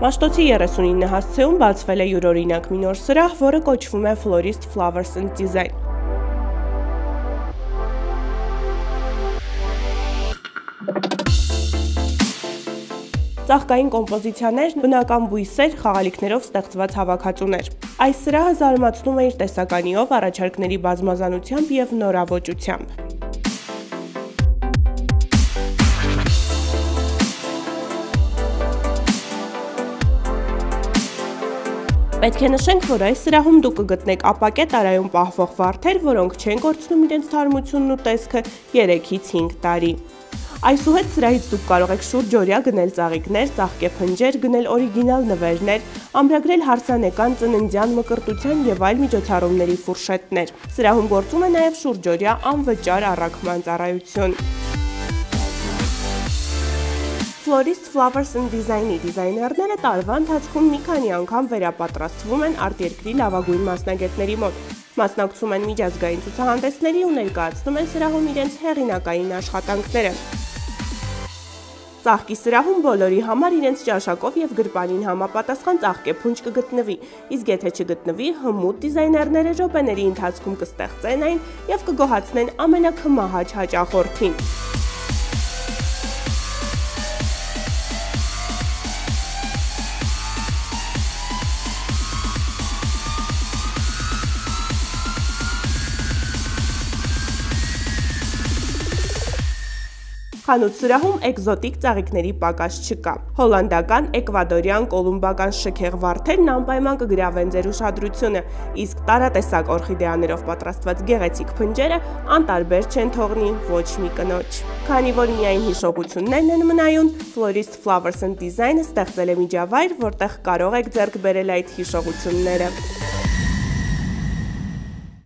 Մաշտոցի 39 հասցեում բացվել է յուրօրինակ մի նոր սրահ, որը կոչվում է Florist Flowers and Design։ Ծաղկային կոմպոզիցիաներ, բնական բույսեր, խաղալիքներով ստեղծված հավաքածուներ։ Այս սրահը զարմացնում է իր տեսականիով, առաջարկների բազմազանությամբ և նորավոճությամբ։ Պետք է նշենք, որ այս սրահում դուք կգտնեք ապակե տարայում պահվող վարդեր, որոնք չեն կորցնում իրենց թարմությունն ու տեսքը 3-ից 5 տարի։ Այսուհետ սրահից դուք կարող եք շուրջօրյա գնել ծաղիկներ, ծաղկեփնջեր, գնել օրիգինալ նվերներ, ամրագրել հարսանեկան, ծննդյան, մկրտության և այլ միջոցառումների ֆուրշետներ։ Սրահում գործում է նաև շուրջօրյա անվճար առաքման ծառայություն։ Florist Flowers and Design-ի դիզայներները տարվա ընթացքում մի քանի անգամ վերապատրաստվում են արտերկրի լավագույն մասնագետների մոտ, մասնակցում են միջազգային ցուցահանդեսների ու ներկայացնում են սրահում իրենց հեղինակային աշխատանքները։ Ծաղկի սրահում բոլորի համար իրենց ճաշակով և գրպանին համապատասխան ծաղկեփունջ կգտնվի, իսկ եթե չգտնվի, հմուտ դիզայներները րոպեների ընթացքում կստեղծեն այն և կգոհացնեն ամենաքմահաճ հաճախորդին։ Խանութ սրահում էկզոտիկ ծաղիկների պակաս չկա։ Հոլանդական, էկվադորյան, կոլումբական շքեղ վարդերն անպայման կգրավեն ձեր ուշադրությունը, իսկ տարատեսակ օրխիդեաներով պատրաստված գեղեցիկ փնջերը անտարբեր չեն թողնի ոչ մի կնոջ։ Քանի որ միայն հիշողություններն են մնայուն, Florist Flowers and Design-ը ստեղծել է միջավայր, որտեղ կարող եք ձեռք բերել այդ հիշողությունները։